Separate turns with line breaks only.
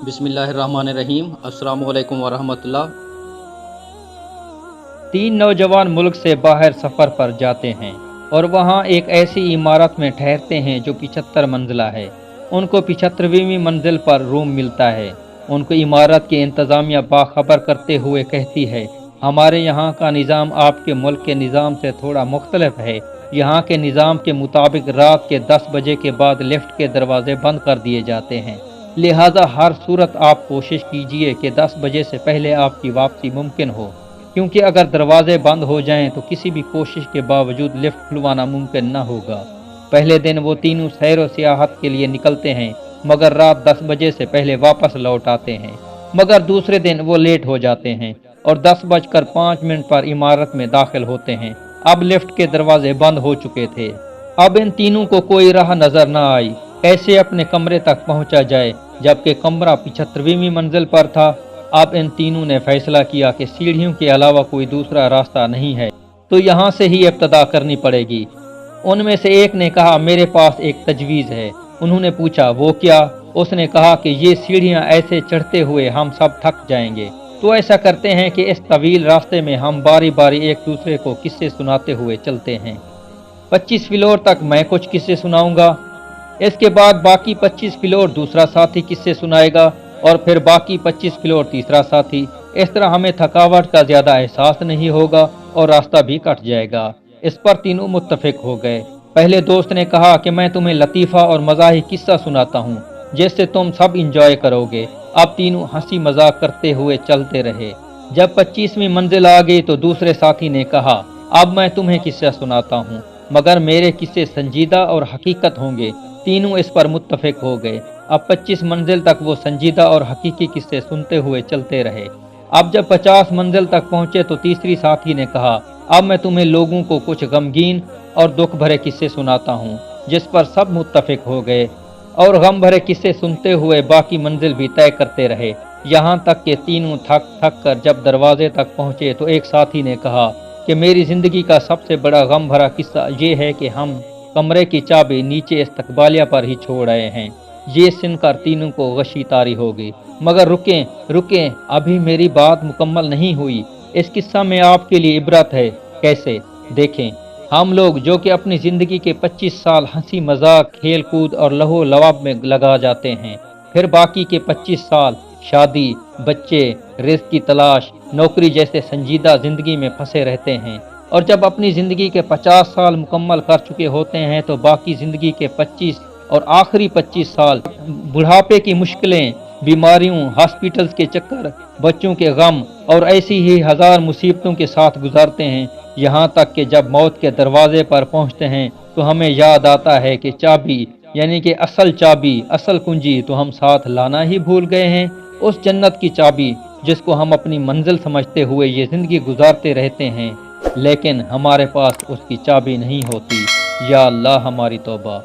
بسم اللہ الرحمن الرحیم۔ السلام علیکم ورحمۃ اللہ۔
تین نوجوان ملک سے باہر سفر پر جاتے ہیں اور وہاں ایک ایسی عمارت میں ٹھہرتے ہیں جو 75 منزلہ ہے۔ ان کو 75ویں منزل پر روم ملتا ہے۔ ان کو عمارت کی انتظامیہ باخبر کرتے ہوئے کہتی ہے، ہمارے یہاں کا نظام آپ کے ملک کے نظام سے تھوڑا مختلف ہے۔ یہاں کے نظام کے مطابق رات کے 10 بجے کے بعد لفٹ کے دروازے بند کر دیے جاتے ہیں، لہذا ہر صورت آپ کوشش کیجئے کہ 10 بجے سے پہلے آپ کی واپسی ممکن ہو، کیونکہ اگر دروازے بند ہو جائیں تو کسی بھی کوشش کے باوجود لفٹ کھلوانا ممکن نہ ہوگا۔ پہلے دن وہ تینوں سیر و سیاحت کے لیے نکلتے ہیں، مگر رات 10 بجے سے پہلے واپس لوٹ آتے ہیں، مگر دوسرے دن وہ لیٹ ہو جاتے ہیں اور 10:05 پر عمارت میں داخل ہوتے ہیں۔ اب لفٹ کے دروازے بند ہو چکے تھے۔ اب ان تینوں کو کوئی راہ نظر نہ آئی، کیسے اپنے کمرے تک پہنچا جائے، جبکہ کمرہ 75ویں منزل پر تھا۔ اب ان تینوں نے فیصلہ کیا کہ سیڑھیوں کے علاوہ کوئی دوسرا راستہ نہیں ہے، تو یہاں سے ہی ابتدا کرنی پڑے گی۔ ان میں سے ایک نے کہا، میرے پاس ایک تجویز ہے۔ انہوں نے پوچھا، وہ کیا؟ اس نے کہا کہ یہ سیڑھیاں ایسے چڑھتے ہوئے ہم سب تھک جائیں گے، تو ایسا کرتے ہیں کہ اس طویل راستے میں ہم باری باری ایک دوسرے کو قصے سناتے ہوئے چلتے ہیں۔ 25 فلور تک میں کچھ قصے سناؤں گا، اس کے بعد باقی 25 فلور دوسرا ساتھی قصے سنائے گا، اور پھر باقی 25 فلور تیسرا ساتھی۔ اس طرح ہمیں تھکاوٹ کا زیادہ احساس نہیں ہوگا اور راستہ بھی کٹ جائے گا۔ اس پر تینوں متفق ہو گئے۔ پہلے دوست نے کہا کہ میں تمہیں لطیفہ اور مزاحی قصہ سناتا ہوں جس سے تم سب انجوائے کرو گے۔ اب تینوں ہنسی مذاق کرتے ہوئے چلتے رہے۔ جب 25ویں منزل آ گئی تو دوسرے ساتھی نے کہا، اب میں تمہیں قصہ سناتا ہوں، مگر میرے قصے سنجیدہ اور حقیقت ہوں گے۔ تینوں اس پر متفق ہو گئے۔ اب 25 منزل تک وہ سنجیدہ اور حقیقی قصے سنتے ہوئے چلتے رہے۔ اب جب 50 منزل تک پہنچے تو تیسری ساتھی نے کہا، اب میں تمہیں لوگوں کو کچھ غمگین اور دکھ بھرے قصے سناتا ہوں، جس پر سب متفق ہو گئے اور غم بھرے قصے سنتے ہوئے باقی منزل بھی طے کرتے رہے، یہاں تک کہ تینوں تھک تھک کر جب دروازے تک پہنچے تو ایک ساتھی نے کہا کہ میری زندگی کا سب سے بڑا غم بھرا قصہ یہ ہے کہ ہم کمرے کی چابی نیچے استقبالیہ پر ہی چھوڑ آئے ہیں۔ یہ سن کر تینوں کو غشی طاری ہو گئی، مگر رکیں، ابھی میری بات مکمل نہیں ہوئی۔ اس قصہ میں آپ کے لیے عبرت ہے۔ کیسے؟ دیکھیں، ہم لوگ جو کہ اپنی زندگی کے 25 سال ہنسی مذاق، کھیل کود اور لہو لعب میں لگا جاتے ہیں، پھر باقی کے 25 سال شادی، بچے، رزق کی تلاش، نوکری جیسے سنجیدہ زندگی میں پھنسے رہتے ہیں، اور جب اپنی زندگی کے 50 سال مکمل کر چکے ہوتے ہیں تو باقی زندگی کے 25 اور آخری 25 سال بڑھاپے کی مشکلیں، بیماریوں، ہاسپٹلز کے چکر، بچوں کے غم اور ایسی ہی ہزار مصیبتوں کے ساتھ گزارتے ہیں، یہاں تک کہ جب موت کے دروازے پر پہنچتے ہیں تو ہمیں یاد آتا ہے کہ چابی، یعنی کہ اصل چابی، اصل کنجی تو ہم ساتھ لانا ہی بھول گئے ہیں، اس جنت کی چابی جس کو ہم اپنی منزل سمجھتے ہوئے یہ زندگی گزارتے رہتے ہیں، لیکن ہمارے پاس اس کی چابی نہیں ہوتی۔ یا اللہ ہماری توبہ۔